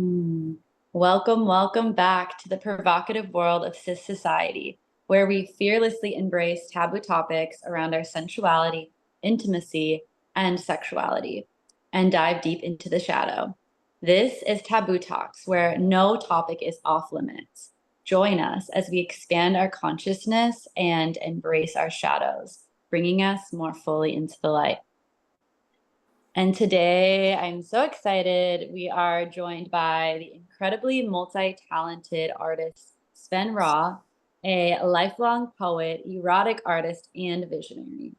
Hmm. Welcome, welcome back to the provocative world of cis society, where we fearlessly embrace taboo topics around our sensuality, intimacy, and sexuality, and dive deep into the shadow. This is Taboo Talks, where no topic is off limits. Join us as we expand our consciousness and embrace our shadows, bringing us more fully into the light. And today I'm so excited. We are joined by the incredibly multi-talented artist Sven Ra, a lifelong poet, erotic artist, and visionary.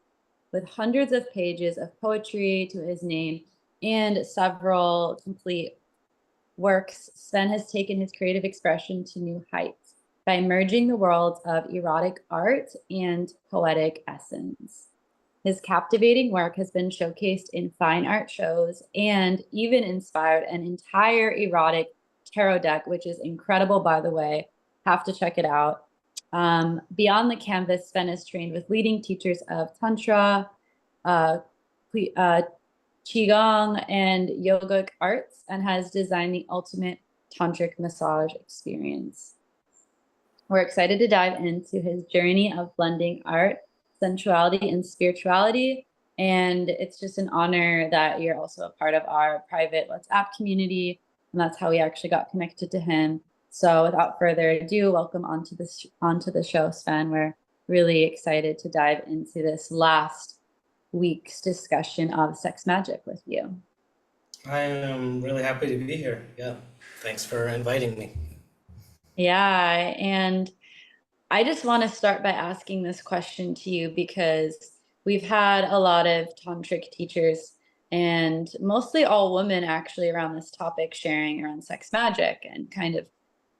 With hundreds of pages of poetry to his name and several complete works, Sven has taken his creative expression to new heights by merging the worlds of erotic art and poetic essence. His captivating work has been showcased in fine art shows and even inspired an entire erotic tarot deck, which is incredible, by the way. Have to check it out. Beyond the canvas, Sven is trained with leading teachers of Tantra, uh, Qigong, and yogic arts, and has designed the ultimate tantric massage experience. We're excited to dive into his journey of blending art, sensuality, and spirituality. And it's just an honor that you're also a part of our private WhatsApp community. And that's how we actually got connected to him. So without further ado, welcome onto the show, Sven. We're really excited to dive into this last week's discussion of sex magic with you. I am really happy to be here. Yeah, thanks for inviting me. Yeah, and I just want to start by asking this question to you because we've had a lot of tantric teachers and mostly all women actually around this topic sharing around sex magic and kind of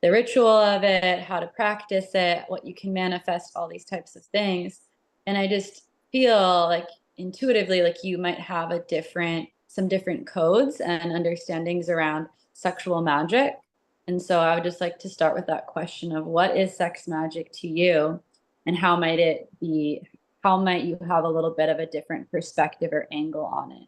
the ritual of it, how to practice it, what you can manifest, all these types of things. And I just feel like intuitively like you might have some different codes and understandings around sexual magic. And so I would just like to start with that question of what is sex magic to you and how might you have a little bit of a different perspective or angle on it?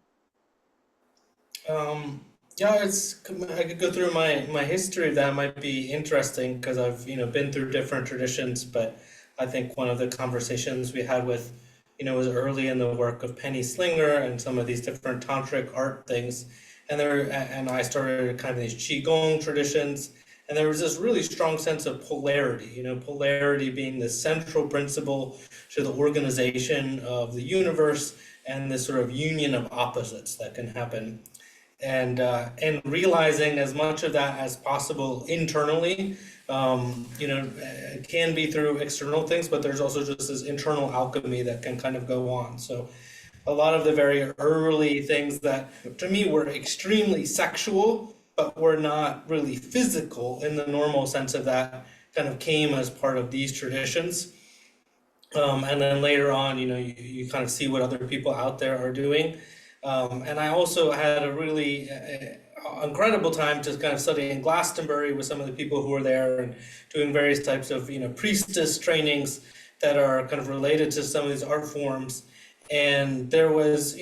Yeah, I could go through my history. That might be interesting because I've been through different traditions. But I think one of the conversations we had with was early in the work of Penny Slinger and some of these different tantric art things, and I started kind of these qigong traditions, and there was this really strong sense of polarity. Polarity being the central principle to the organization of the universe, and this sort of union of opposites that can happen, and realizing as much of that as possible internally. It can be through external things, but there's also just this internal alchemy that can kind of go on. So a lot of the very early things that to me were extremely sexual but were not really physical in the normal sense of that kind of came as part of these traditions. And then later on, you kind of see what other people out there are doing. And I also had a really incredible time just kind of studying Glastonbury with some of the people who were there and doing various types of, priestess trainings that are kind of related to some of these art forms. And there was,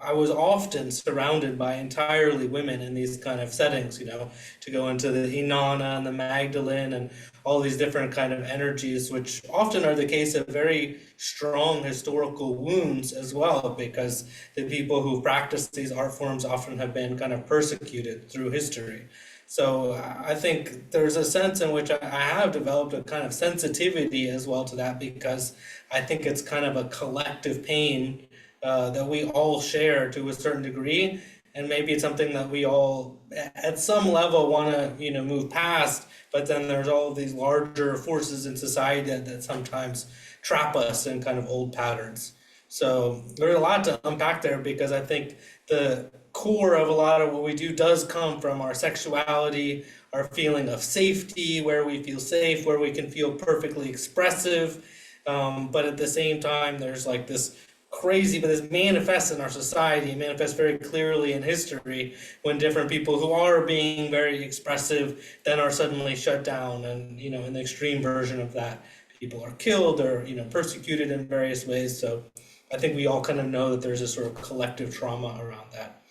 I was often surrounded by entirely women in these kind of settings, to go into the Inanna and the Magdalene and all these different kind of energies, which often are the case of very strong historical wounds as well, because the people who practice these art forms often have been kind of persecuted through history. So I think there's a sense in which I have developed a kind of sensitivity as well to that, because I think it's kind of a collective pain that we all share to a certain degree, and maybe it's something that we all at some level want to move past, but then there's all these larger forces in society that sometimes trap us in kind of old patterns. So there's a lot to unpack there, because I think the core of a lot of what we do does come from our sexuality, our feeling of safety, where we feel safe, where we can feel perfectly expressive. But at the same time, there's like this crazy, but this manifests in our society, manifests very clearly in history, when different people who are being very expressive then are suddenly shut down, and in the extreme version of that, people are killed or persecuted in various ways. So I think we all kind of know that there's a sort of collective trauma around that.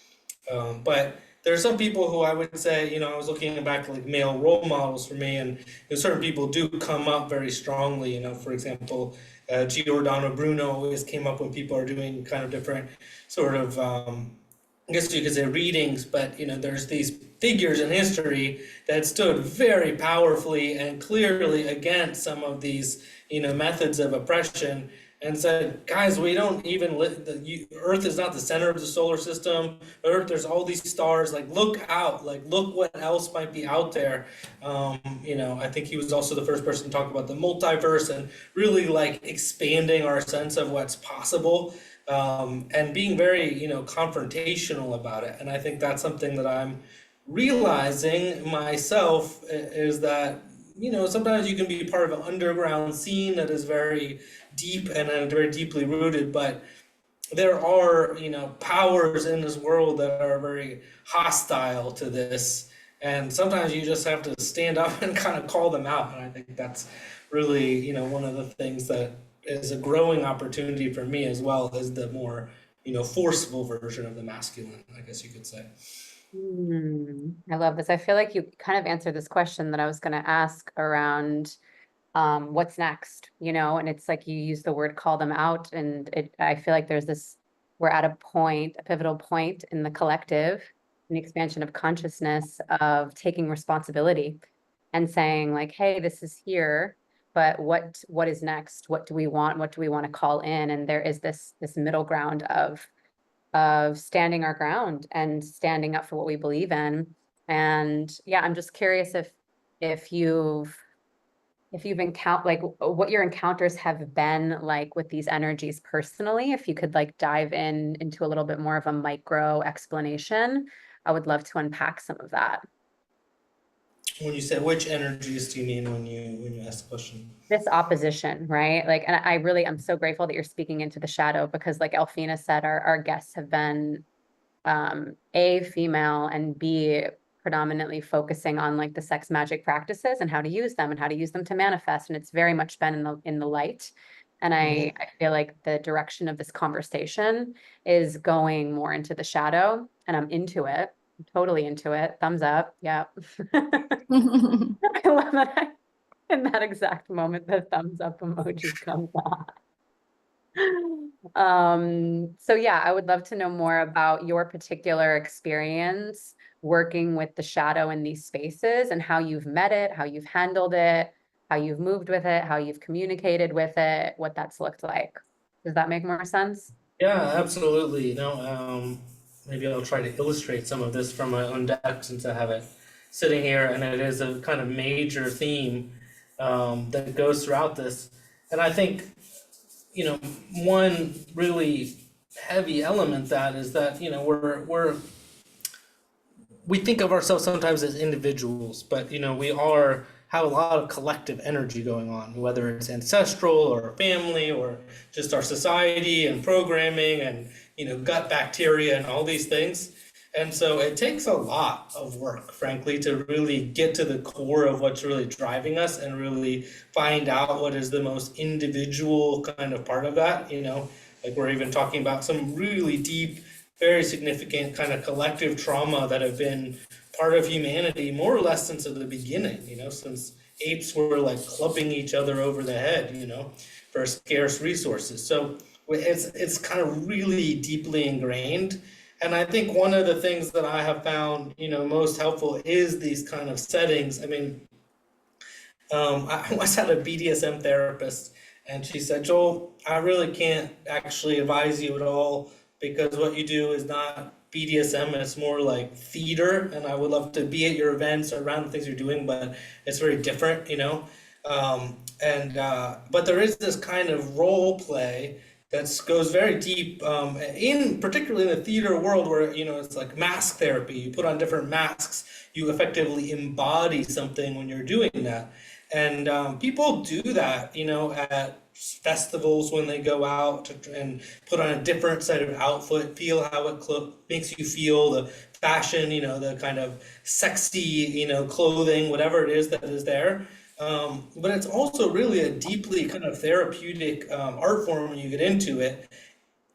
But there are some people who I would say, I was looking back like male role models for me, and certain people do come up very strongly. For example, Giordano Bruno always came up when people are doing kind of different sort of, I guess you could say readings, but there's these figures in history that stood very powerfully and clearly against some of these, methods of oppression, and said, guys, we don't even Earth is not the center of the solar system. Earth, there's all these stars. Like, look out. Like, look what else might be out there. I think he was also the first person to talk about the multiverse and really like expanding our sense of what's possible, and being very, confrontational about it. And I think that's something that I'm realizing myself, is that, sometimes you can be part of an underground scene that is very deep and very deeply rooted, but there are, powers in this world that are very hostile to this. And sometimes you just have to stand up and kind of call them out. And I think that's really, one of the things that is a growing opportunity for me as well, as the more, forceful version of the masculine, I guess you could say. I love this. I feel like you kind of answered this question that I was going to ask around what's next, and it's like you use the word call them out. And I feel like we're at a pivotal point in the collective, in the expansion of consciousness, of taking responsibility and saying like, hey, this is here, but what is next? What do we want? What do we want to call in? And there is this middle ground of standing our ground and standing up for what we believe in. And yeah, I'm just curious if you've encountered, like, what your encounters have been like with these energies personally. If you could like dive into a little bit more of a micro explanation, I would love to unpack some of that. When you say which energies do you mean when you ask the question? This opposition, right? Like, and I'm so grateful that you're speaking into the shadow, because like Elfina said, our guests have been A, female, and B, predominantly focusing on like the sex magic practices and how to use them to manifest. And it's very much been in the light. And I feel like the direction of this conversation is going more into the shadow, and I'm into it. I'm totally into it. Thumbs up. Yeah. I love that. In that exact moment, the thumbs up emoji comes on. So yeah, I would love to know more about your particular experience working with the shadow in these spaces, and how you've met it, how you've handled it, how you've moved with it, how you've communicated with it, what that's looked like. Does that make more sense? Yeah, absolutely. Maybe I'll try to illustrate some of this from my own deck, since I have it sitting here, and it is a kind of major theme, that goes throughout this. And I think, one really heavy element that is that, we think of ourselves sometimes as individuals, but we have a lot of collective energy going on, whether it's ancestral or family or just our society and programming and gut bacteria and all these things. And so it takes a lot of work, frankly, to really get to the core of what's really driving us and really find out what is the most individual kind of part of that. Like, we're even talking about some really deep, very significant kind of collective trauma that have been part of humanity more or less since the beginning, since apes were like clubbing each other over the head, for scarce resources. So it's kind of really deeply ingrained. And I think one of the things that I have found, most helpful is these kind of settings. I mean, I once had a BDSM therapist, and she said, Joel, I really can't actually advise you at all, because what you do is not BDSM, it's more like theater, and I would love to be at your events or around the things you're doing, but it's very different, but there is this kind of role play that goes very deep, particularly in the theater world, where it's like mask therapy. You put on different masks, you effectively embody something when you're doing that. And people do that, at festivals when they go out and put on a different set of outfit, feel how it makes you feel, the fashion, the kind of sexy, clothing, whatever it is that is there. But it's also really a deeply kind of therapeutic art form when you get into it.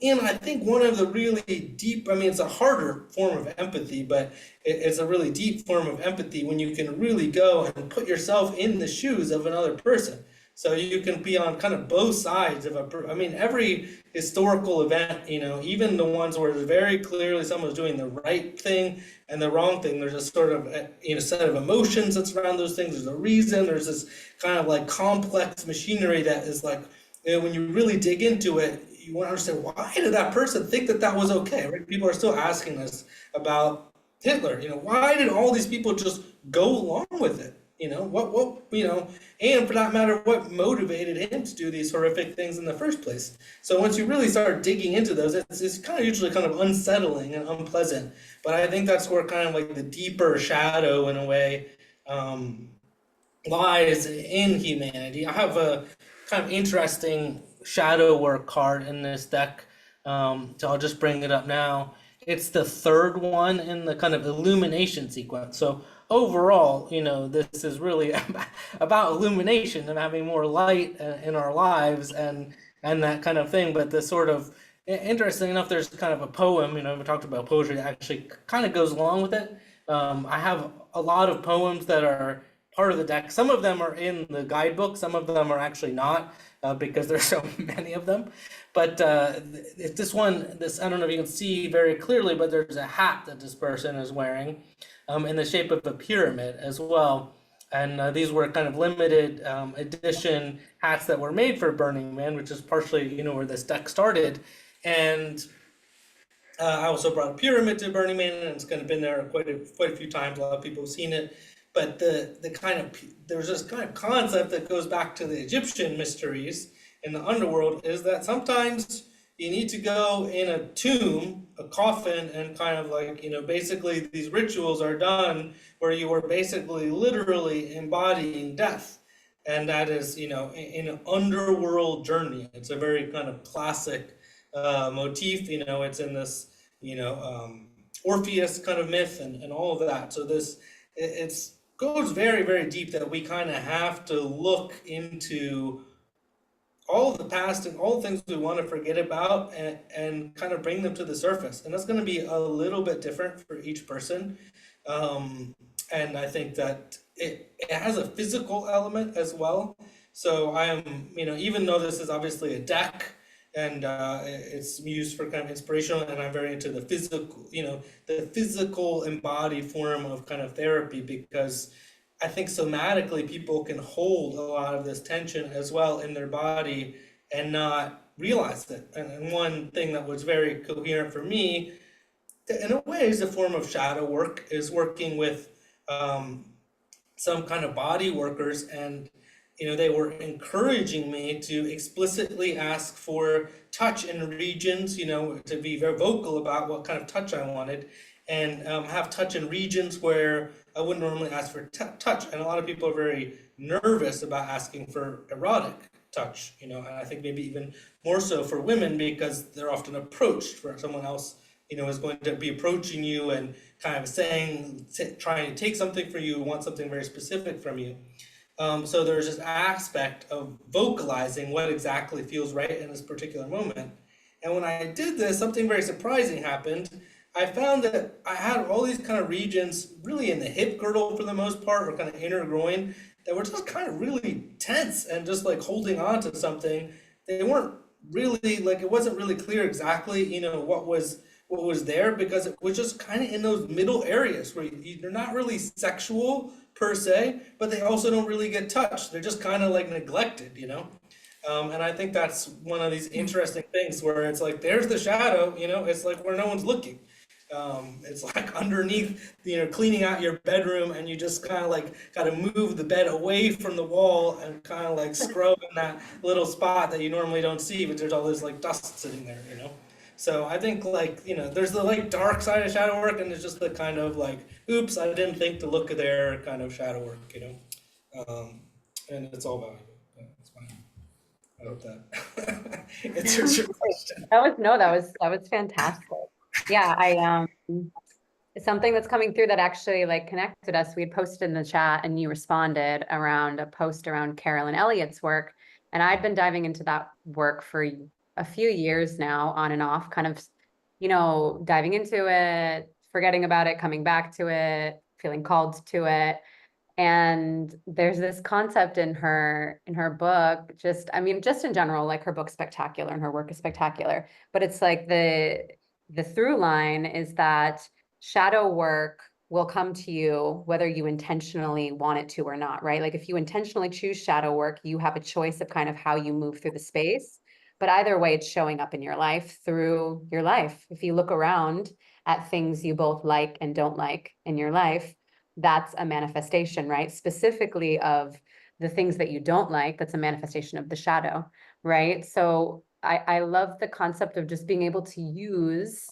And I think one of the really deep, I mean, it's a harder form of empathy, but it's a really deep form of empathy when you can really go and put yourself in the shoes of another person. So you can be on kind of both sides of I mean, every historical event, even the ones where very clearly someone's doing the right thing and the wrong thing, there's a sort of, set of emotions that's around those things. There's a reason. There's this kind of like complex machinery that is like, when you really dig into it, you want to understand, why did that person think that that was okay, right? People are still asking us about Hitler. Why did all these people just go along with it? And for that matter, what motivated him to do these horrific things in the first place? So once you really start digging into those, it's kind of usually kind of unsettling and unpleasant. But I think that's where kind of like the deeper shadow, in a way, lies in humanity. I have a kind of interesting shadow work card in this deck, so I'll just bring it up now. It's the third one in the kind of illumination sequence. So overall, this is really about illumination and having more light in our lives and that kind of thing. But the sort of, interesting enough, there's kind of a poem, we talked about poetry, that actually kind of goes along with it. I have a lot of poems that are part of the deck. Some of them are in the guidebook, some of them are actually not, because there's so many of them. But this one, I don't know if you can see very clearly, but there's a hat that this person is wearing, in the shape of a pyramid as well. And these were kind of limited edition hats that were made for Burning Man, which is partially, where this deck started. And I also brought a pyramid to Burning Man, and it's kind of been there quite a few times. A lot of people have seen it. But the kind of, there's this kind of concept that goes back to the Egyptian mysteries in the underworld, is that sometimes you need to go in a tomb, a coffin, and kind of like, basically these rituals are done where you are basically literally embodying death. And that is, in an underworld journey. It's a very kind of classic motif, it's in this, Orpheus kind of myth and all of that. So it's goes very, very deep, that we kind of have to look into all of the past and all the things we want to forget about, and kind of bring them to the surface. And that's going to be a little bit different for each person. And I think that it has a physical element as well. So I am, even though this is obviously a deck, and it's used for kind of inspirational, and I'm very into the physical embodied form of kind of therapy, because I think somatically people can hold a lot of this tension as well in their body and not realize it. And one thing that was very coherent for me, in a way, is a form of shadow work, is working with some kind of body workers, and they were encouraging me to explicitly ask for touch in regions, to be very vocal about what kind of touch I wanted, and have touch in regions where I wouldn't normally ask for touch. And a lot of people are very nervous about asking for erotic touch, and I think maybe even more so for women, because they're often approached, for someone else, is going to be approaching you and kind of trying to take something from you, want something very specific from you. So there's this aspect of vocalizing what exactly feels right in this particular moment. And when I did this, something very surprising happened. I found that I had all these kind of regions really in the hip girdle for the most part, or kind of inner groin, that were just kind of really tense and just like holding on to something. They weren't really, like, it wasn't really clear exactly, what was there, because it was just kind of in those middle areas where they're not really sexual per se, but they also don't really get touched. They're just kind of like neglected, and I think that's one of these interesting things where it's like, there's the shadow, it's like where no one's looking. It's like underneath, cleaning out your bedroom, and you just kind of like got to move the bed away from the wall and kind of like scrub in that little spot that you normally don't see, but there's all this like dust sitting there, So I think, like, there's the like dark side of shadow work, and there's just the kind of like, oops, I didn't think to look there kind of shadow work, and it's all valuable. Yeah, it's fine. I hope that answers your question. That was fantastic. Yeah, something that's coming through that actually like connected us. We had posted in the chat, and you responded around a post around Carolyn Elliott's work, and I'd been diving into that work for a few years now, on and off, kind of, diving into it, forgetting about it, coming back to it, feeling called to it. And there's this concept in her book, just in general, like her book's spectacular and her work is spectacular, but it's like the through line is that shadow work will come to you whether you intentionally want it to or not, right? Like if you intentionally choose shadow work, you have a choice of kind of how you move through the space. But either way, it's showing up in your life through your life. If you look around at things you both like and don't like in your life, that's a manifestation, right? Specifically of the things that you don't like, that's a manifestation of the shadow, right? So I love the concept of just being able to use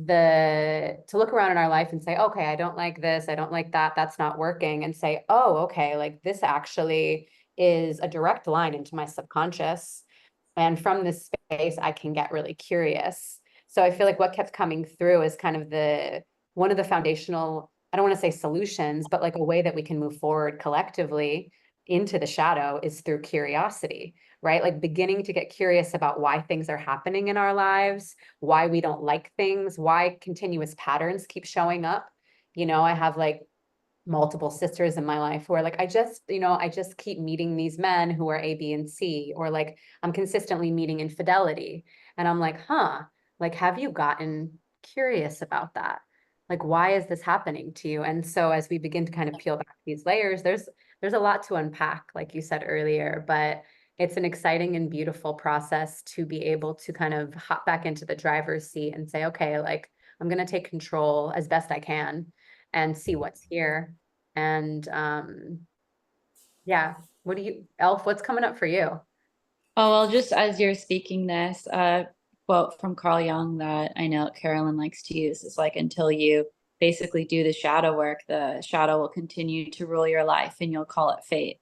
to look around in our life and say, okay, I don't like this, I don't like that, that's not working, and say, oh, okay, like this actually is a direct line into my subconscious. And from this space, I can get really curious. So I feel like what kept coming through is kind of one of the foundational, I don't want to say solutions, but like a way that we can move forward collectively into the shadow is through curiosity, right? Like beginning to get curious about why things are happening in our lives, why we don't like things, why continuous patterns keep showing up. I have like multiple sisters in my life who are like, I just keep meeting these men who are A, B, and C, or like I'm consistently meeting infidelity. And I'm like, like, have you gotten curious about that? Like, why is this happening to you? And so as we begin to kind of peel back these layers, there's a lot to unpack, like you said earlier, but it's an exciting and beautiful process to be able to kind of hop back into the driver's seat and say, okay, like I'm going to take control as best I can and see what's here. And yeah, Elf, what's coming up for you? Oh, well, just as you're speaking this, quote from Carl Jung that I know Carolyn likes to use is like, until you basically do the shadow work, the shadow will continue to rule your life and you'll call it fate.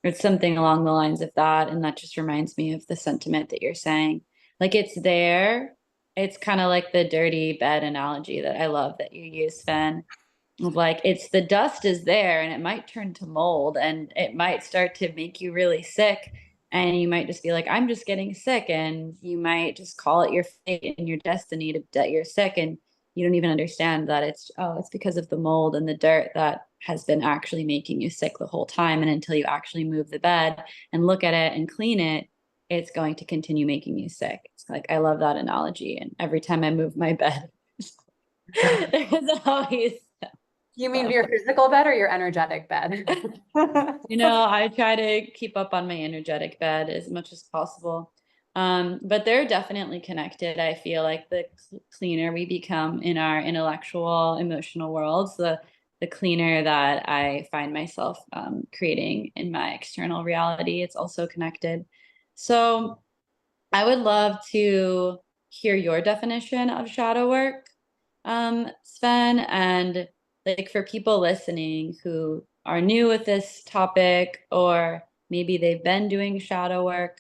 It's something along the lines of that. And that just reminds me of the sentiment that you're saying. Like it's there. It's kind of like the dirty bed analogy that I love that you use, Sven. Like it's the dust is there and it might turn to mold and it might start to make you really sick. And you might just be like, I'm just getting sick. And you might just call it your fate and your destiny that you're sick. And you don't even understand that it's because of the mold and the dirt that has been actually making you sick the whole time. And until you actually move the bed and look at it and clean it, it's going to continue making you sick. It's like, I love that analogy. And every time I move my bed, there's always You mean your physical bed or your energetic bed? I try to keep up on my energetic bed as much as possible. But they're definitely connected. I feel like the cleaner we become in our intellectual, emotional worlds, the cleaner that I find myself creating in my external reality. It's also connected. So I would love to hear your definition of shadow work, Sven, and like for people listening who are new with this topic, or maybe they've been doing shadow work,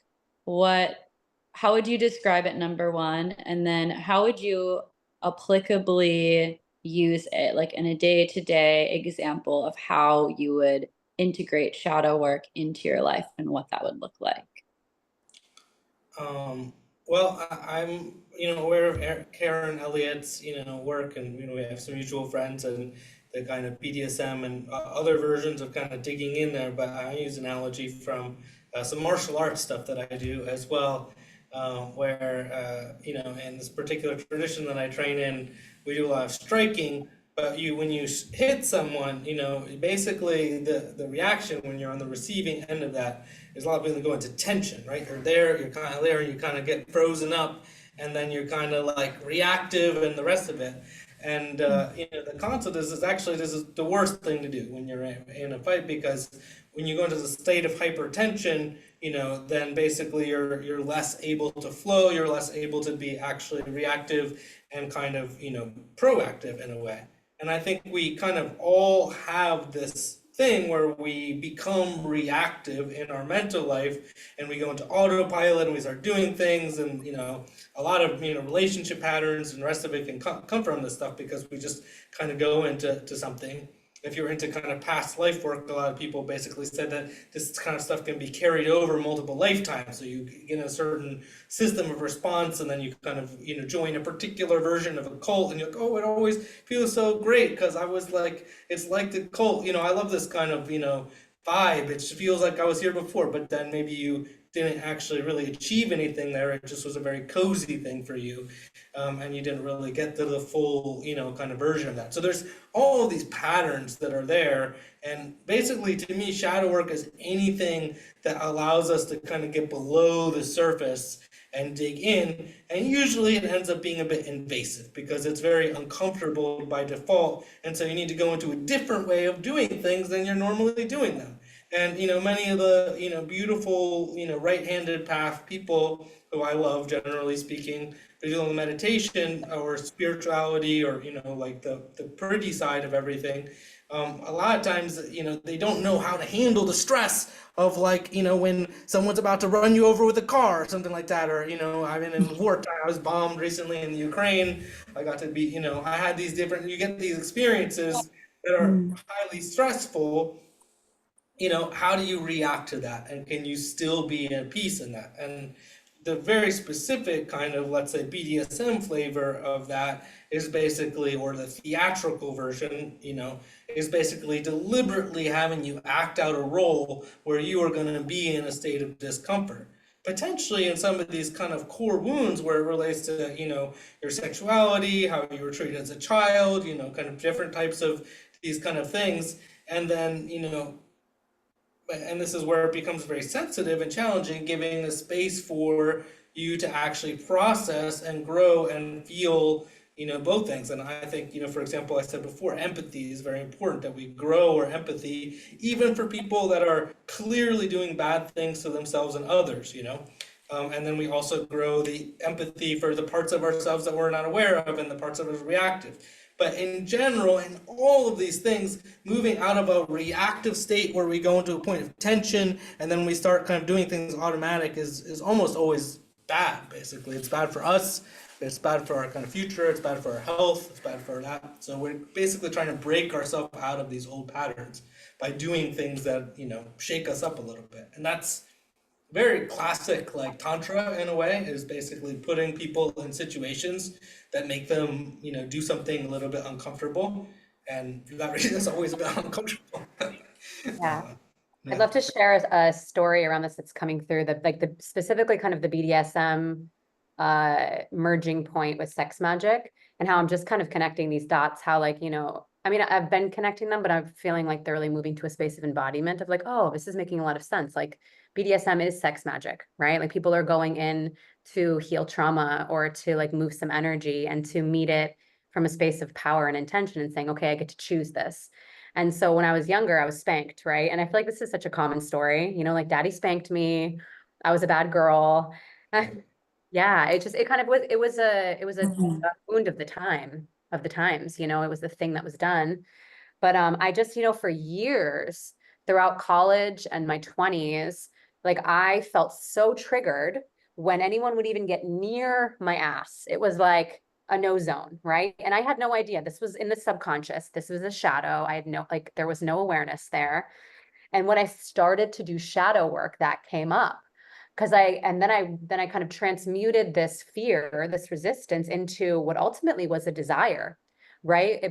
how would you describe it, number one? And then how would you applicably use it, like in a day-to-day example of how you would integrate shadow work into your life and what that would look like? Well, I'm, aware of Karen Elliott's, work, and we have some mutual friends and the kind of BDSM and other versions of kind of digging in there. But I use analogy from some martial arts stuff that I do as well, where in this particular tradition that I train in, we do a lot of striking. But when you hit someone, basically the reaction when you're on the receiving end of that is a lot of people go into tension, right? You're kind of there, and you kind of get frozen up, and then you're kind of like reactive and the rest of it. And the concept is actually this is the worst thing to do when you're in a fight, because when you go into the state of hypertension, then basically you're less able to flow, you're less able to be actually reactive and kind of proactive in a way. And I think we kind of all have this thing where we become reactive in our mental life, and we go into autopilot and we start doing things, and a lot of relationship patterns and the rest of it can come from this stuff because we just kind of go into something. if you're into kind of past life work, a lot of people basically said that this kind of stuff can be carried over multiple lifetimes. So you get a certain system of response, and then you kind of, join a particular version of a cult, and you're like, oh, it always feels so great because I was like, it's like the cult. I love this kind of, vibe. It feels like I was here before, but then maybe you didn't actually really achieve anything there. It just was a very cozy thing for you, and you didn't really get to the full, kind of version of that. So there's all of these patterns that are there, and basically, to me, shadow work is anything that allows us to kind of get below the surface and dig in. And usually, it ends up being a bit invasive because it's very uncomfortable by default, and so you need to go into a different way of doing things than you're normally doing them. And many of the beautiful right-handed path people who I love, generally speaking, visual meditation or spirituality, or like the pretty side of everything. A lot of times, they don't know how to handle the stress of, like, when someone's about to run you over with a car or something like that. Or I've been in wartime. I was bombed recently in the Ukraine. I got to be, I had these different. You get these experiences that are Mm. highly stressful. How do you react to that? And can you still be at peace in that? And the very specific kind of, let's say, BDSM flavor of that is basically, or the theatrical version, is basically deliberately having you act out a role where you are going to be in a state of discomfort. Potentially in some of these kind of core wounds where it relates to, your sexuality, how you were treated as a child, kind of different types of these kind of things. And then, and this is where it becomes very sensitive and challenging, giving the space for you to actually process and grow and feel, both things. And I think, for example, I said before, empathy is very important, that we grow our empathy, even for people that are clearly doing bad things to themselves and others, and then we also grow the empathy for the parts of ourselves that we're not aware of and the parts of us reactive. But in general, in all of these things, moving out of a reactive state where we go into a point of tension and then we start kind of doing things automatic is almost always bad, basically. It's bad for us, it's bad for our kind of future, it's bad for our health, it's bad for that. So we're basically trying to break ourselves out of these old patterns by doing things that, shake us up a little bit. And that's very classic, like tantra in a way, is basically putting people in situations that make them do something a little bit uncomfortable, and for that reason it's always a bit uncomfortable. Yeah. I'd Yeah. love to share a story around this that's coming through, that like the specifically kind of the BDSM merging point with sex magic, and how I'm just kind of connecting these dots, how, like, I mean, I've been connecting them, but I'm feeling like they're really moving to a space of embodiment of like, oh, this is making a lot of sense. Like BDSM is sex magic, right? Like people are going in to heal trauma or to like move some energy and to meet it from a space of power and intention and saying, okay, I get to choose this. And so when I was younger, I was spanked, right? And I feel like this is such a common story, like daddy spanked me. I was a bad girl. Yeah, it kind of was, it was a Mhm. wound of the times, it was the thing that was done. But I just, for years throughout college and my 20s, like I felt so triggered when anyone would even get near my ass. It was like a no zone, right? And I had no idea. This was in the subconscious. This was a shadow. I had no, like, there was no awareness there. And when I started to do shadow work, that came up. Because then I kind of transmuted this fear, this resistance into what ultimately was a desire, right?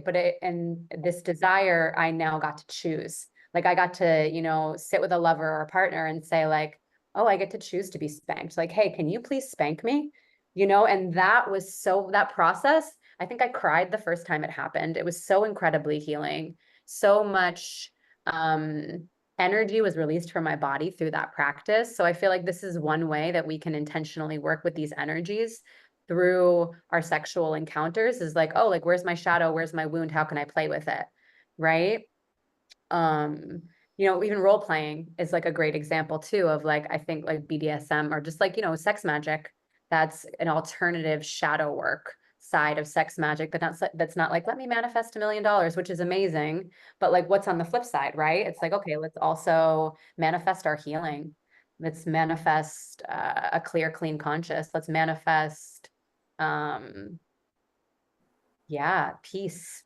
And this desire, I now got to choose. Like I got to, sit with a lover or a partner and say like, oh, I get to choose to be spanked. Like, hey, can you please spank me? And that process, I think I cried the first time it happened. It was so incredibly healing. So much energy was released from my body through that practice. So I feel like this is one way that we can intentionally work with these energies through our sexual encounters, is like, oh, like, where's my shadow? Where's my wound? How can I play with it? Right. Um, even role playing is like a great example too of like, I think like BDSM or just like, sex magic, that's an alternative shadow work side of sex magic that's not like, let me manifest $1 million, which is amazing. But like, what's on the flip side, right? It's like, okay, let's also manifest our healing. Let's manifest a clear, clean conscious. Let's manifest, yeah, peace.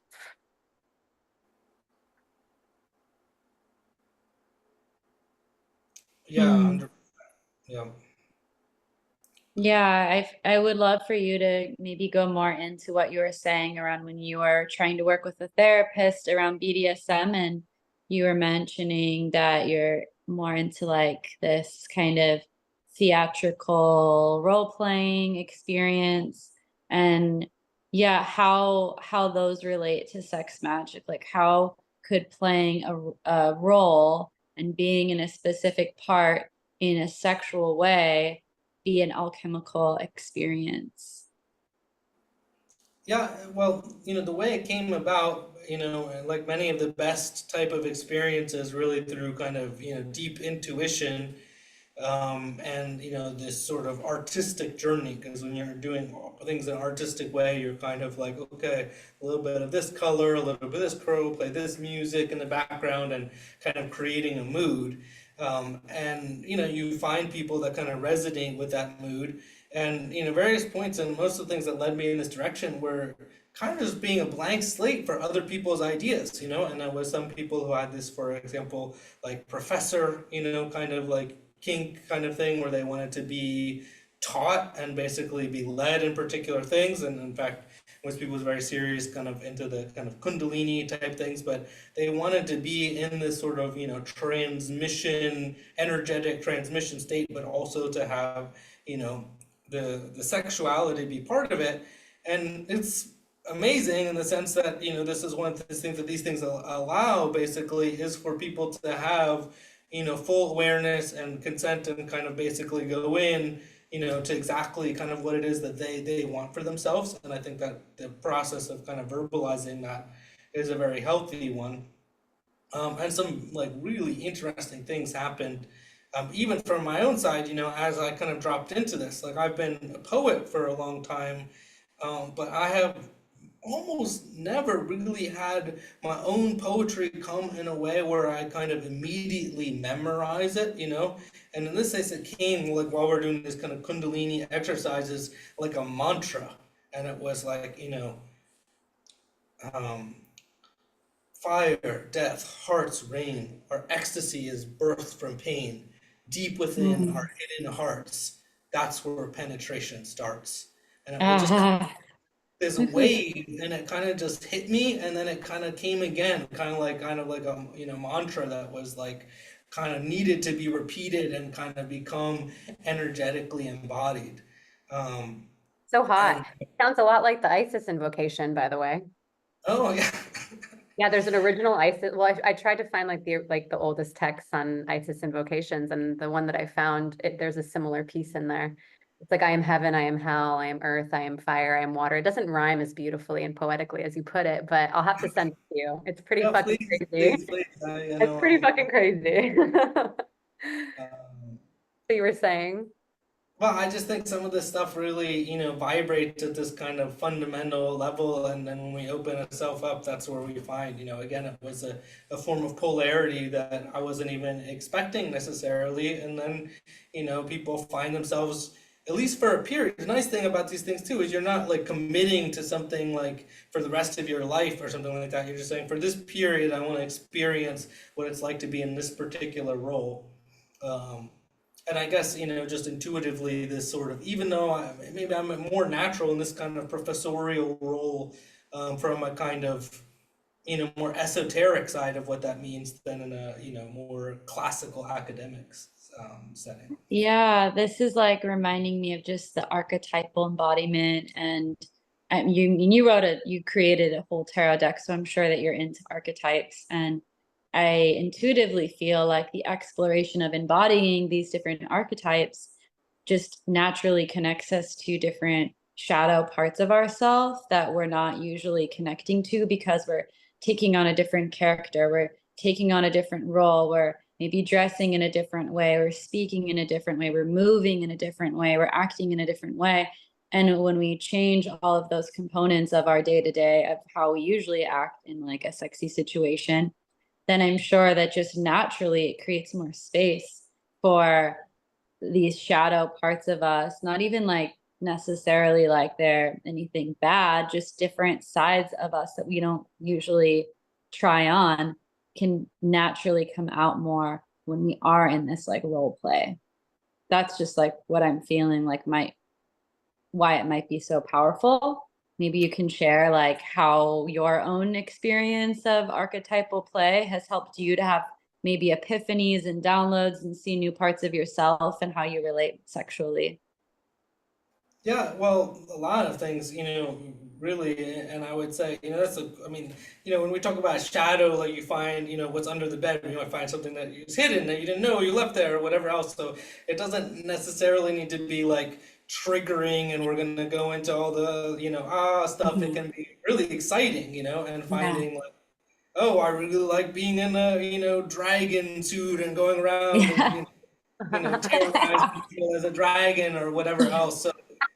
Yeah, 100%. Yeah. Yeah, I would love for you to maybe go more into what you were saying around when you were trying to work with a therapist around BDSM, and you were mentioning that you're more into like this kind of theatrical role-playing experience, and yeah, how those relate to sex magic. Like how could playing a role and being in a specific part in a sexual way be an alchemical experience? Yeah, well, the way it came about, like many of the best type of experiences, really through kind of, deep intuition, and this sort of artistic journey. Because when you're doing things in an artistic way, you're kind of like, okay, a little bit of this color, a little bit of this crow, play this music in the background, and kind of creating a mood. And you find people that kind of resonate with that mood. And various points, and most of the things that led me in this direction were kind of just being a blank slate for other people's ideas. And there was some people who had this, for example, like professor, kind of like kink kind of thing, where they wanted to be taught and basically be led in particular things. And in fact, most people was very serious, kind of into the kind of kundalini type things, but they wanted to be in this sort of transmission, energetic transmission state, but also to have you know the sexuality be part of it. And it's amazing in the sense that this is one of the things that these things allow, basically, is for people to have full awareness and consent, and kind of basically go in to exactly kind of what it is that they want for themselves. And I think that the process of kind of verbalizing that is a very healthy one. And some like really interesting things happened, even from my own side, as I kind of dropped into this. Like, I've been a poet for a long time, but I have almost never really had my own poetry come in a way where I kind of immediately memorize it. And in this case, it came like while we're doing this kind of Kundalini exercises, like a mantra. And it was like, um, fire, death, heart's reign. Our ecstasy is birthed from pain. Deep within Mm. our hidden hearts, that's where penetration starts. And it would just come Ah. this wave, and it kind of just hit me, and then it kind of came again, kind of like a mantra that was like kind of needed to be repeated and kind of become energetically embodied. Um, So hot. and Sounds a lot like the ISIS invocation, by the way. oh yeah. Yeah, there's an original ISIS. Well, I tried to find like the oldest texts on ISIS invocations, and the one that I found, there's a similar piece in there. It's like, I am heaven, I am hell, I am earth, I am fire, I am water. It doesn't rhyme as beautifully and poetically as you put it, but I'll have to send it to you. It's pretty Yeah, fucking please, crazy. please, please. It's pretty fucking crazy. Um, So you were saying? Well, I just think some of this stuff really, vibrates at this kind of fundamental level, and then when we open ourselves up, that's where we find, again, it was a form of polarity that I wasn't even expecting necessarily, and then, people find themselves, at least for a period. The nice thing about these things too is you're not like committing to something like for the rest of your life or something like that. You're just saying, for this period, I want to experience what it's like to be in this particular role. Um, and I guess, just intuitively, this sort of, even though maybe I'm more natural in this kind of professorial role, from a kind of, more esoteric side of what that means than in a, more classical academics setting. Yeah, this is like reminding me of just the archetypal embodiment, and you created a whole tarot deck, so I'm sure that you're into archetypes, and I intuitively feel like the exploration of embodying these different archetypes just naturally connects us to different shadow parts of ourselves that we're not usually connecting to because we're taking on a different character, we're taking on a different role, we're maybe dressing in a different way, we're speaking in a different way, we're moving in a different way, we're acting in a different way. And when we change all of those components of our day to day of how we usually act in like a sexy situation, then I'm sure that just naturally it creates more space for these shadow parts of us, not even like necessarily like they're anything bad, just different sides of us that we don't usually try on can naturally come out more when we are in this like role play. That's just like what I'm feeling like why it might be so powerful. Maybe you can share like how your own experience of archetypal play has helped you to have maybe epiphanies and downloads and see new parts of yourself and how you relate sexually. Yeah, well, a lot of things, really, and I would say, I mean, when we talk about shadow, like you find, what's under the bed, you might find something that is hidden that you didn't know you left there or whatever else. So it doesn't necessarily need to be like triggering and we're going to go into all the, stuff. It Mhm. can be really exciting, and Yeah. finding like, oh, I really like being in a, dragon suit and going around and, Yeah. terrorizing people as a dragon or whatever else. So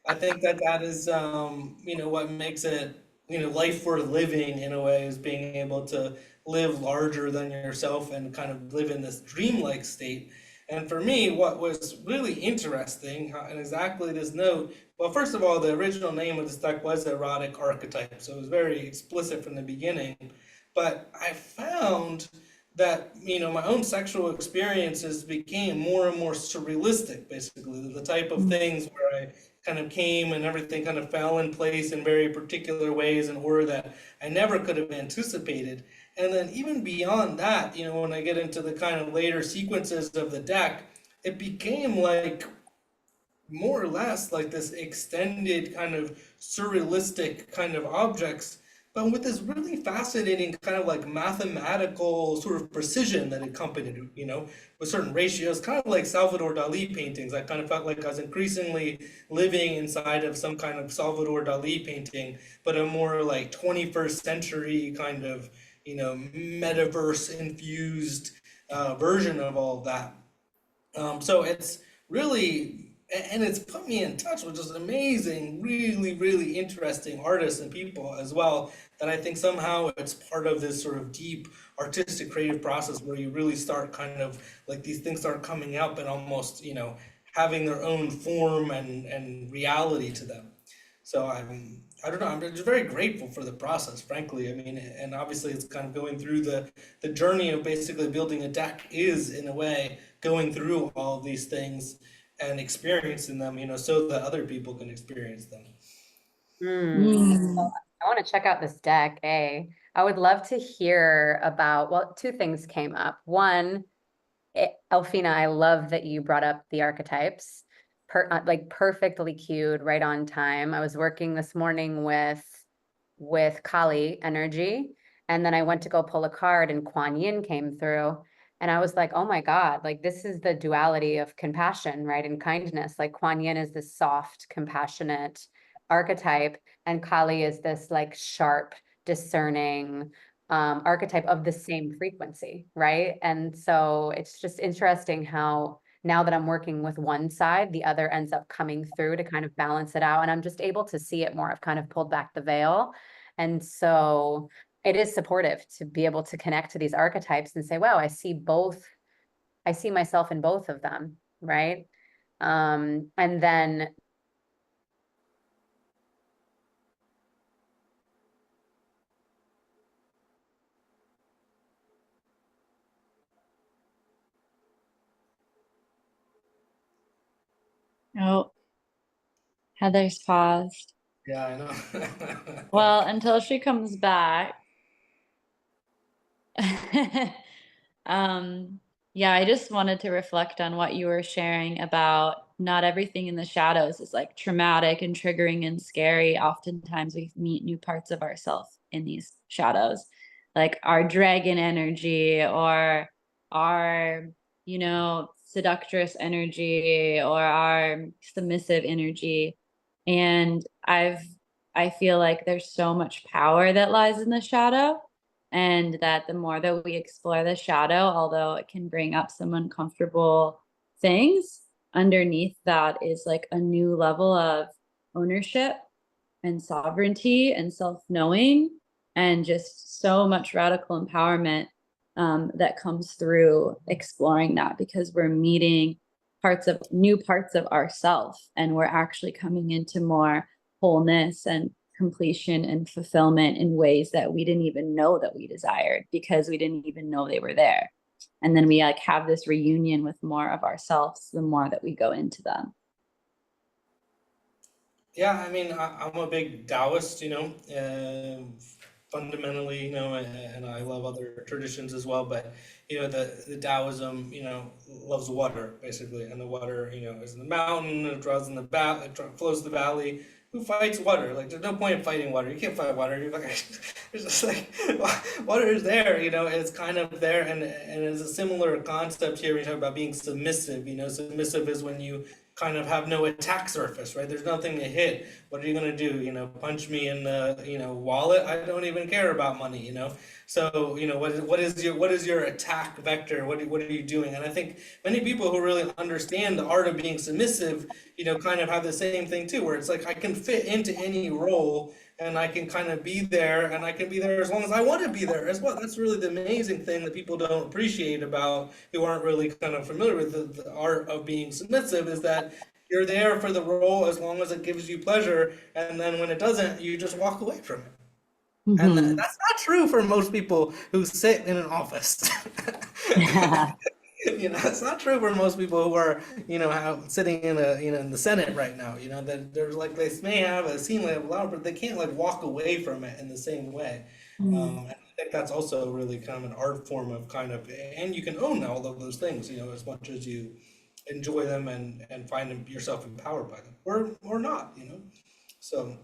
I think that that is, what makes it, life worth living in a way is being able to live larger than yourself and kind of live in this dreamlike state. And for me, what was really interesting, and exactly this note, well, first of all, the original name of this deck was Erotic Archetype, so it was very explicit from the beginning. But I found that my own sexual experiences became more and more surrealistic, basically the type of things where I kind of came and everything kind of fell in place in very particular ways in order that I never could have anticipated. And then even beyond that, when I get into the kind of later sequences of the deck, it became like more or less like this extended kind of surrealistic kind of objects, but with this really fascinating kind of like mathematical sort of precision that accompanied it, with certain ratios, kind of like Salvador Dali paintings. I kind of felt like I was increasingly living inside of some kind of Salvador Dali painting, but a more like 21st century kind of, metaverse infused version of all of that. So it's really, and it's put me in touch with just amazing, really, really interesting artists and people as well. That I think somehow it's part of this sort of deep artistic creative process where you really start kind of like these things start coming up and almost, having their own form and reality to them. So I don't know, I'm just very grateful for the process, frankly. I mean, and obviously it's kind of going through the journey of basically building a deck is in a way going through all of these things and experiencing them, so that other people can experience them. Mm. I want to check out this deck, eh? I would love to hear about, well, two things came up. One, Elfina, I love that you brought up the archetypes. Like perfectly cued, right on time. I was working this morning with Kali energy, and then I went to go pull a card, and Kuan Yin came through, and I was like, oh my God, like this is the duality of compassion, right, and kindness. Like Kuan Yin is this soft, compassionate archetype, and Kali is this like sharp, discerning archetype of the same frequency, right? And so it's just interesting how now that I'm working with one side, the other ends up coming through to kind of balance it out. And I'm just able to see it more. I've kind of pulled back the veil. And so it is supportive to be able to connect to these archetypes and say, wow, I see both. I see myself in both of them, right? And then Oh, Heather's paused. Yeah, I know. Well, until she comes back. Um, yeah, I just wanted to reflect on what you were sharing about not everything in the shadows is like traumatic and triggering and scary. Oftentimes we meet new parts of ourselves in these shadows, like our dragon energy or our, seductress energy or our submissive energy. And I feel like there's so much power that lies in the shadow, and that the more that we explore the shadow, although it can bring up some uncomfortable things, underneath that is like a new level of ownership and sovereignty and self-knowing, and just so much radical empowerment that comes through exploring that, because we're meeting new parts of ourself, and we're actually coming into more wholeness and completion and fulfillment in ways that we didn't even know that we desired, because we didn't even know they were there. And then we like have this reunion with more of ourselves the more that we go into them. Yeah, I mean, I'm a big Taoist, fundamentally, and I love other traditions as well. But the Taoism, loves water basically, and the water, is in the mountain, it draws in the flows the valley. Who fights water? Like, there's no point in fighting water. You can't fight water. You're like, it's just like water is there, it's kind of there, and it's a similar concept here. We talk about being submissive. Submissive is when you kind of have no attack surface, right? There's nothing to hit. What are you gonna do? Punch me in the wallet? I don't even care about money. So what is your attack vector? What are you doing? And I think many people who really understand the art of being submissive, kind of have the same thing too, where it's like I can fit into any role and I can kind of be there, and I can be there as long as I want to be there as well. That's really the amazing thing that people don't appreciate about, who aren't really kind of familiar with the art of being submissive, is that you're there for the role as long as it gives you pleasure, and then when it doesn't, you just walk away from it. And that's not true for most people who sit in an office. It's not true for most people who are, sitting in in the Senate right now. That there's like they may have a scene like loud, but they can't like walk away from it in the same way. And I think that's also really kind of an art form of kind of, and you can own all of those things, as much as you enjoy them and find yourself empowered by them, or not, So.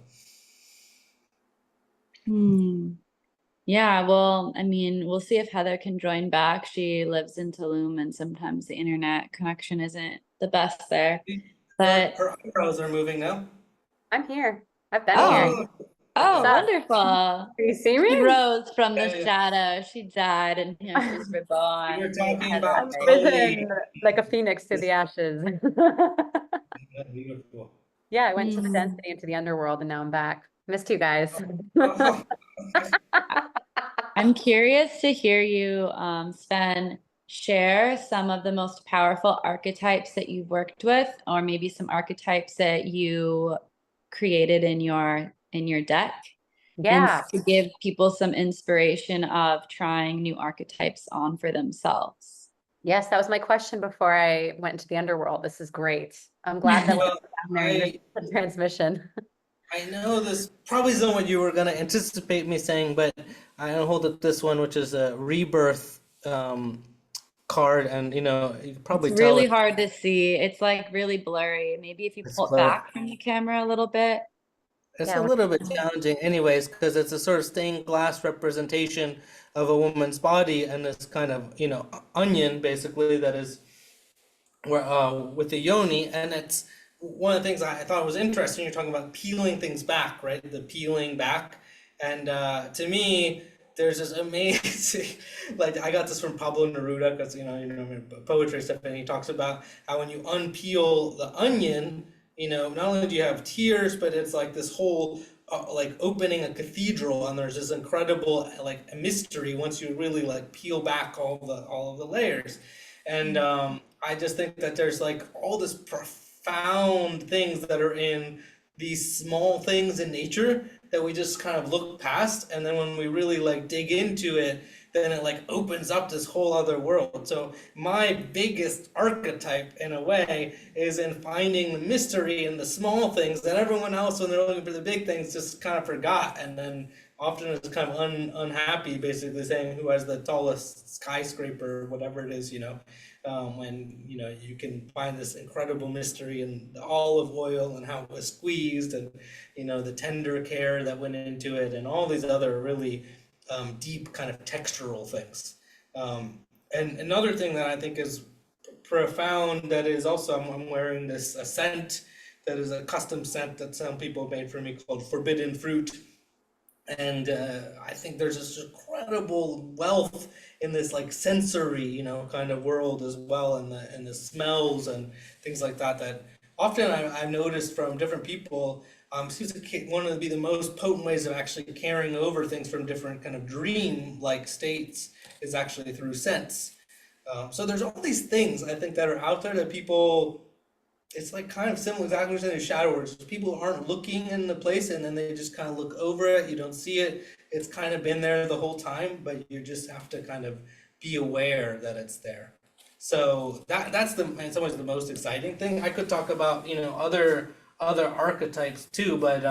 Yeah, well, I mean, we'll see if Heather can join back. She lives in Tulum, and sometimes the internet connection isn't the best there. But Her eyebrows are moving now. I'm here. I've been here. oh, What's up? wonderful. Can you see me? She rose from the Yeah. shadow. She died, and she's reborn. We were talking Heather, about I've right? risen like a phoenix to the ashes. Beautiful. Yeah, I went to the density into the underworld, and now I'm back. Missed you guys. I'm curious to hear you, Sven, share some of the most powerful archetypes that you've worked with, or maybe some archetypes that you created in your deck. Yeah. And to give people some inspiration of trying new archetypes on for themselves. Yes, that was my question before I went into the underworld. This is great. I'm glad that Well, we're the transmission. I know this probably isn't what you were going to anticipate me saying, but I hold up this one, which is a rebirth card, and you can probably It's tell really it. hard to see. It's like really blurry. Maybe if you It's pull it blurry. back from the camera a little bit. It's Yeah, a little bit challenging anyways, because it's a sort of stained glass representation of a woman's body, and this kind of, onion basically that is where with the yoni. And it's one of the things I thought was interesting. You're talking about peeling things back, right? The peeling back. And to me, there's this amazing, like I got this from Pablo Neruda, because poetry stuff, and he talks about how when you unpeel the onion, not only do you have tears, but it's like this whole like opening a cathedral, and there's this incredible like a mystery once you really like peel back all of the layers. And I just think that there's like all this profound things that are in these small things in nature that we just kind of look past, and then when we really like dig into it, then it like opens up this whole other world. So my biggest archetype in a way is in finding the mystery in the small things that everyone else, when they're looking for the big things, just kind of forgot, and then often is kind of unhappy, basically saying who has the tallest skyscraper or whatever it is, when you can find this incredible mystery in the olive oil and how it was squeezed, and the tender care that went into it, and all these other really deep kind of textural things. And another thing that I think is profound, that is also, I'm wearing this a scent that is a custom scent that some people made for me called Forbidden Fruit. And I think there's this incredible wealth in this like sensory, kind of world as well, and the smells and things like that. That often I've noticed from different people, seems to one of the most potent ways of actually carrying over things from different kind of dream-like states is actually through scents. So there's all these things I think that are out there that people. It's like kind of similar, exactly to shadow work. People aren't looking in the place, and then they just kind of look over it. You don't see it. It's kind of been there the whole time, but you just have to kind of be aware that it's there. So that's in some ways the most exciting thing. I could talk about, other archetypes too, but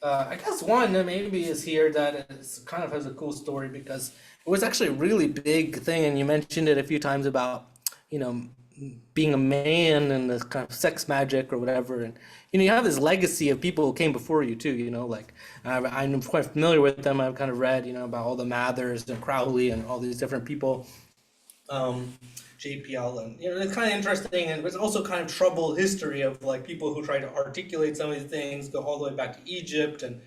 I guess one that maybe is here that is kind of has a cool story because it was actually a really big thing, and you mentioned it a few times about, you know, being a man and this kind of sex magic or whatever, and you have this legacy of people who came before you too. Like I'm quite familiar with them. I've kind of read, about all the Mathers and Crowley and all these different people, um, JPL, and it's kind of interesting, and it's also kind of troubled history of like people who try to articulate some of these things go all the way back to Egypt and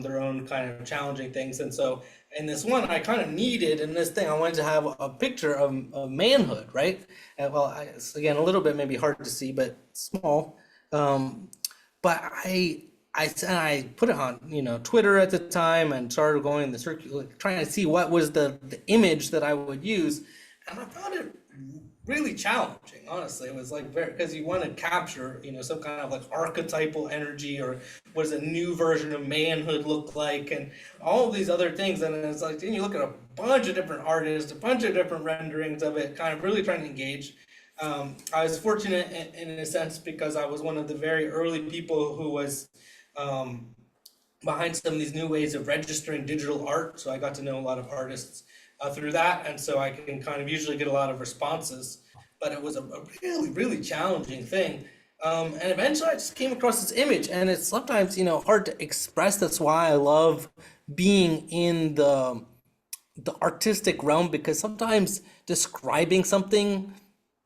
their own kind of challenging things. And so in this one, I kind of needed in this thing, I wanted to have a picture of manhood, right? And, well, it's, again, a little bit maybe hard to see, but small. But I put it on Twitter at the time and started going in the circular trying to see what was the image that I would use, and I found it really challenging. Honestly, it was like very, because you want to capture some kind of like archetypal energy, or what does a new version of manhood look like, and all of these other things. And it's like then you look at a bunch of different artists, a bunch of different renderings of it, kind of really trying to engage. I was fortunate in a sense because I was one of the very early people who was behind some of these new ways of registering digital art. So I got to know a lot of artists through that, and so I can kind of usually get a lot of responses. But it was a really, really challenging thing. And eventually I just came across this image, and it's sometimes hard to express. That's why I love being in the artistic realm, because sometimes describing something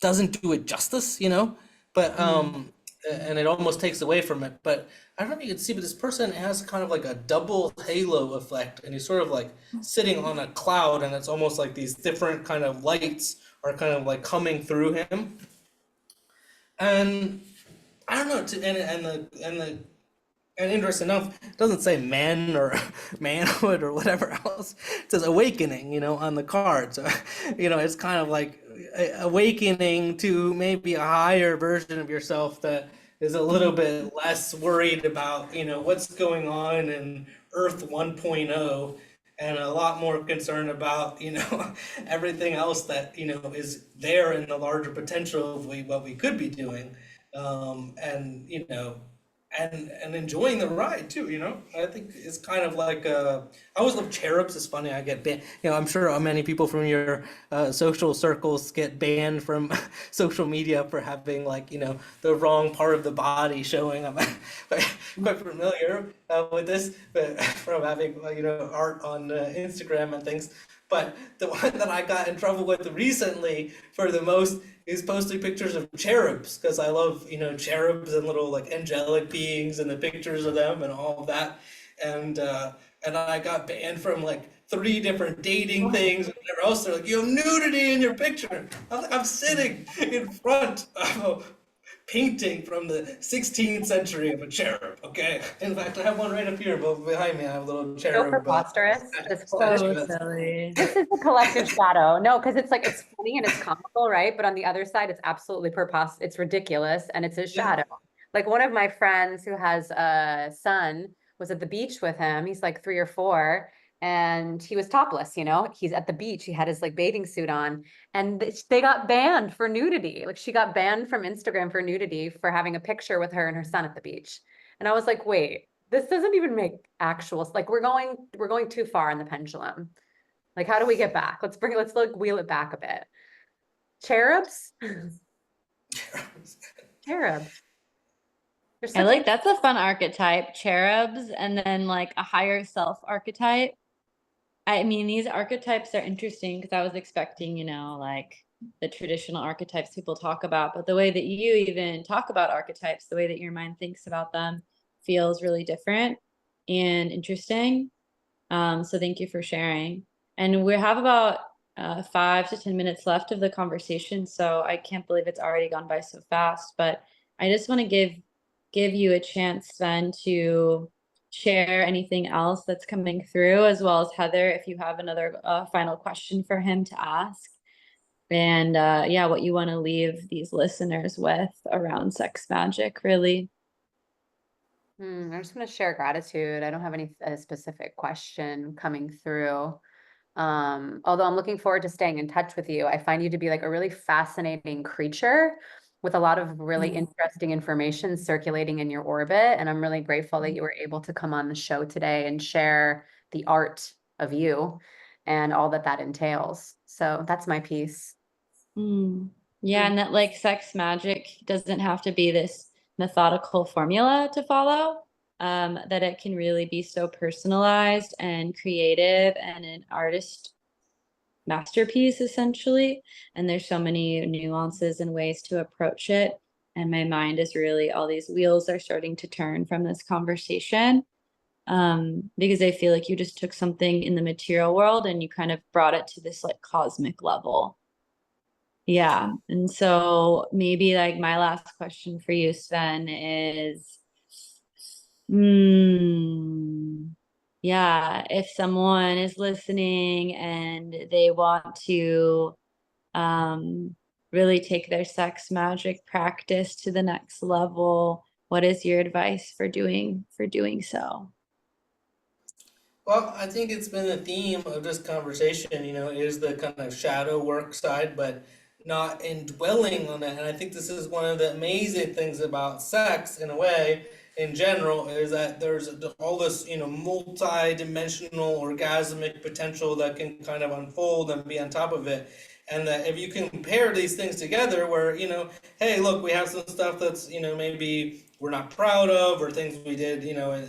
doesn't do it justice, but and it almost takes away from it. But I don't know if you can see, but this person has kind of like a double halo effect, and he's sort of like sitting on a cloud, and it's almost like these different kind of lights are kind of like coming through him. And I don't know, and interesting enough, it doesn't say men or manhood or whatever else. It says awakening, on the card. So, it's kind of like awakening to maybe a higher version of yourself that is a little bit less worried about, what's going on in Earth 1.0, and a lot more concerned about, everything else that, is there in the larger potential of what we could be doing. And, and enjoying the ride too, I think it's kind of like I always love cherubs. It's funny, I get banned, I'm sure many people from your social circles get banned from social media for having like the wrong part of the body showing. I'm quite familiar with this, but from having art on Instagram and things. But the one that I got in trouble with recently for the most is posting pictures of cherubs, because I love, cherubs and little like angelic beings and the pictures of them and all of that. And I got banned from like 3 different dating things and whatever else. They're like, you have nudity in your picture. I'm sitting in front of a painting from the 16th century of a cherub, okay? In fact, I have one right up here, but behind me I have a little So cherub. preposterous. So silly. This is the collective shadow. No, because it's like, it's funny and it's comical, right? But on the other side, it's absolutely preposterous. It's ridiculous, and it's his shadow. Like one of my friends who has a son was at the beach with him. He's like 3 or 4, and he was topless, he's at the beach. He had his like bathing suit on, and they got banned for nudity. Like she got banned from Instagram for nudity for having a picture with her and her son at the beach. And I was like, wait, this doesn't even make actual, like we're going too far in the pendulum. Like, how do we get back? Let's like wheel it back a bit. Cherubs? Cherubs. I like that's a fun archetype, cherubs, and then like a higher self archetype. I mean, these archetypes are interesting because I was expecting, like the traditional archetypes people talk about, but the way that you even talk about archetypes, the way that your mind thinks about them feels really different and interesting. So thank you for sharing. And we have about 5 to 10 minutes left of the conversation, so I can't believe it's already gone by so fast, but I just want to give you a chance then to share anything else that's coming through, as well as Heather, if you have another final question for him to ask. And yeah, what you want to leave these listeners with around sex magic, really. I just want to share gratitude. I don't have any specific question coming through. Although I'm looking forward to staying in touch with you. I find you to be like a really fascinating creature with a lot of really interesting information circulating in your orbit. And I'm really grateful that you were able to come on the show today and share the art of you and all that that entails. So that's my piece. Yeah, and that like sex magic doesn't have to be this methodical formula to follow. That it can really be so personalized and creative and an artist masterpiece essentially. And there's so many nuances and ways to approach it. And my mind is really, all these wheels are starting to turn from this conversation. Because I feel like you just took something in the material world and you kind of brought it to this like cosmic level. Yeah. And so maybe like my last question for you, Sven, is yeah, if someone is listening and they want to really take their sex magic practice to the next level, what is your advice for doing so? Well, I think it's been a theme of this conversation, is the kind of shadow work side, but not indwelling on it. And I think this is one of the amazing things about sex, in a way, in general, is that there's all this, multi-dimensional orgasmic potential that can kind of unfold and be on top of it. And that if you can pair these things together, where, hey, look, we have some stuff that's, maybe we're not proud of, or things we did, or,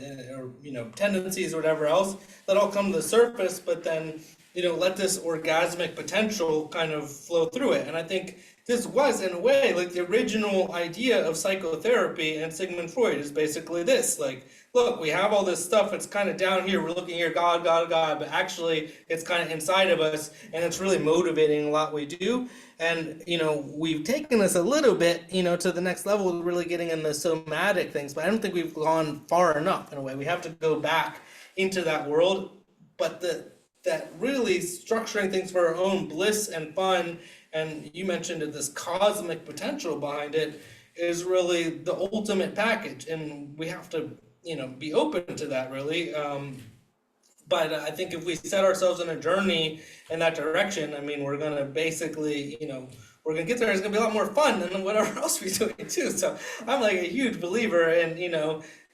tendencies or whatever else, that all come to the surface, but then, let this orgasmic potential kind of flow through it. And I think this was, in a way, like the original idea of psychotherapy and Sigmund Freud is basically this, like, look, we have all this stuff, it's kind of down here, we're looking here, God, God, God, but actually it's kind of inside of us, and it's really motivating a lot we do. And, we've taken this a little bit, to the next level, really getting in the somatic things, but I don't think we've gone far enough, in a way. We have to go back into that world, but that really structuring things for our own bliss and fun, and you mentioned it, this cosmic potential behind it, is really the ultimate package, and we have to be open to that, really. But I think if we set ourselves on a journey in that direction, I mean, we're going to basically, we're going to get there. It's going to be a lot more fun than whatever else we're doing too. So I'm like a huge believer in,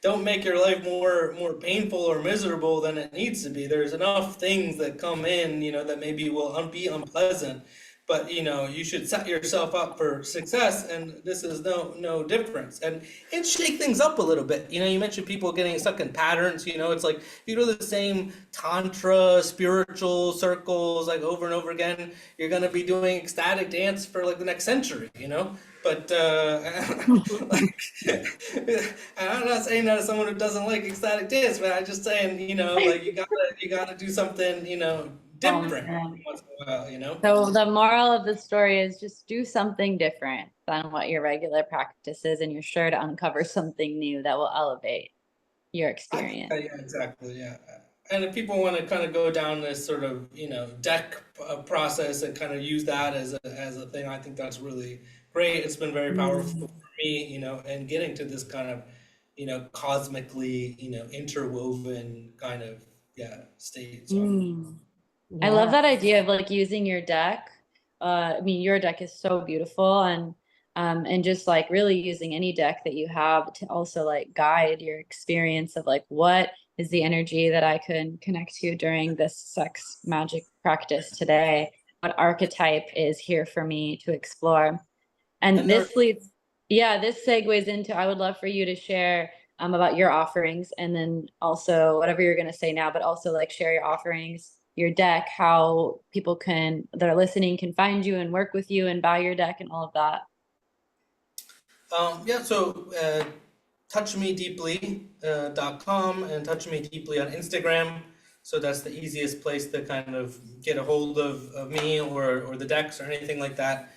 don't make your life more painful or miserable than it needs to be. There's enough things that come in, that maybe will be unpleasant. But you should set yourself up for success, and this is no difference. And shake things up a little bit. You mentioned people getting stuck in patterns. It's like if you go to the same tantra spiritual circles like over and over again, you're gonna be doing ecstatic dance for like the next century. But like, and I'm not saying that as someone who doesn't like ecstatic dance, but I'm just saying, like you gotta do something, different once in a while. So the moral of the story is just do something different than what your regular practice is, and you're sure to uncover something new that will elevate your experience. Yeah, exactly. Yeah. And if people want to kind of go down this sort of, deck process and kind of use that as a thing, I think that's really great. It's been very powerful for me, and getting to this kind of, cosmically, interwoven kind of, state. So. I love that idea of like using your deck. I mean, your deck is so beautiful, and just like really using any deck that you have to also like guide your experience of like what is the energy that I can connect to during this sex magic practice today? What archetype is here for me to explore? And this segues into, I would love for you to share about your offerings, and then also whatever you're going to say now, but also like share your offerings, your deck, how people that are listening can find you and work with you and buy your deck and all of that. So touchmedeeply.com and Touch Me Deeply on Instagram. So that's the easiest place to kind of get a hold of me or the decks or anything like that.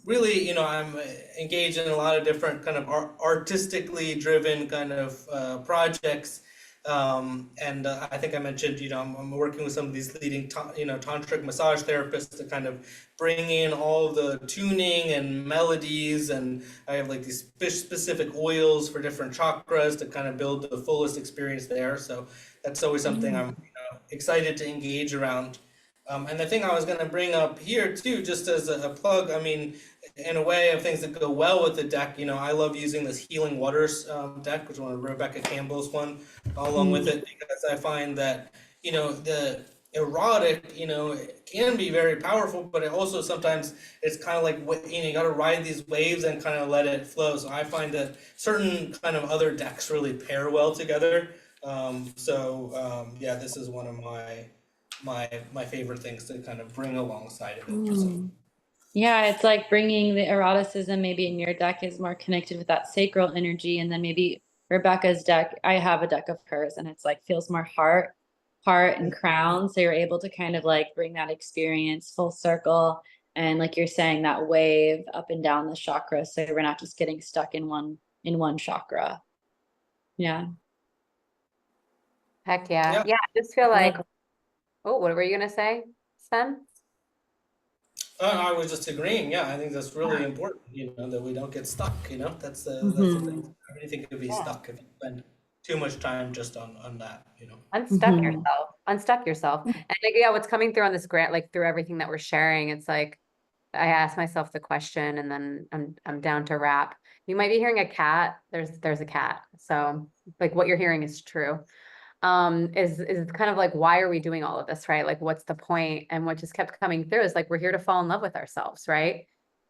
Really, I'm engaged in a lot of different kind of artistically driven kind of projects. And I think I mentioned, I'm working with some of these leading, tantric massage therapists to kind of bring in all the tuning and melodies, and I have like these specific oils for different chakras to kind of build the fullest experience there. So that's always something I'm excited to engage around. And the thing I was going to bring up here too, just as a plug, I mean, in a way of things that go well with the deck, I love using this Healing Waters deck, which is one of Rebecca Campbell's one, along with it, because I find that, the erotic, it can be very powerful, but it also sometimes it's kind of like, you got to ride these waves and kind of let it flow. So I find that certain kind of other decks really pair well together. Yeah, this is one of my favorite things to kind of bring alongside of it. So. Yeah, it's like bringing the eroticism maybe in your deck is more connected with that sacral energy, and then maybe Rebecca's deck, I have a deck of hers, and it's like feels more heart and crown, so you're able to kind of like bring that experience full circle, and like you're saying, that wave up and down the chakra, so we're not just getting stuck in one chakra. Yeah. Heck yeah. Yeah. Yeah, I just feel like, Yeah. oh, what were you gonna say, Sven? I was just agreeing. Yeah, I think that's really important. That we don't get stuck. That's the thing. Everything could be Yeah. stuck if you spend too much time just on that. Unstuck yourself. Unstuck yourself. And like, yeah, what's coming through on this grant, like through everything that we're sharing, it's like I ask myself the question and then I'm down to wrap. You might be hearing a cat. There's a cat. So like what you're hearing is true. Is kind of like, why are we doing all of this, right? Like, what's the point? And what just kept coming through is like, we're here to fall in love with ourselves, right?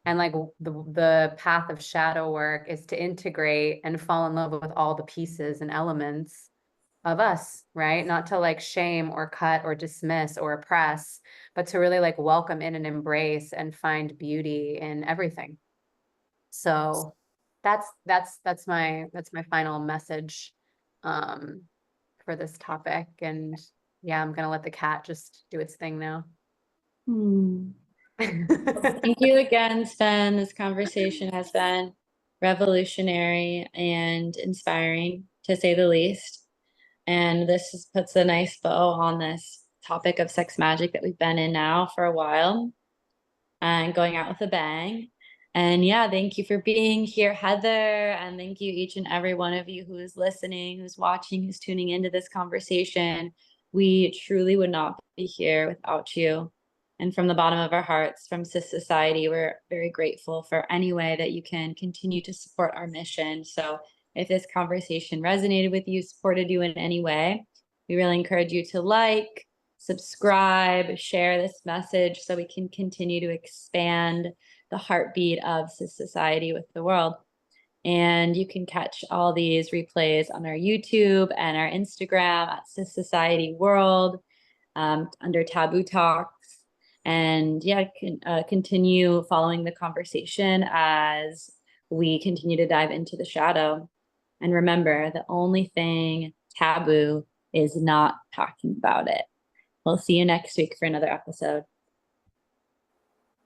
And like the path of shadow work is to integrate and fall in love with all the pieces and elements of us, right? Not to like shame or cut or dismiss or oppress, but to really like welcome in and embrace and find beauty in everything. So that's my final message for this topic. And yeah, I'm gonna let the cat just do its thing now. Thank you again, Sven. This conversation has been revolutionary and inspiring, to say the least. And this puts a nice bow on this topic of sex magic that we've been in now for a while, and going out with a bang. And yeah, thank you for being here, Heather. And thank you, each and every one of you who is listening, who's watching, who's tuning into this conversation. We truly would not be here without you. And from the bottom of our hearts, from Cis Society, we're very grateful for any way that you can continue to support our mission. So if this conversation resonated with you, supported you in any way, we really encourage you to like, subscribe, share this message so we can continue to expand the heartbeat of Cis Society with the world. And you can catch all these replays on our YouTube and our Instagram at Cis Society World, under Taboo Talks. And yeah, continue following the conversation as we continue to dive into the shadow. And remember, the only thing taboo is not talking about it. We'll see you next week for another episode.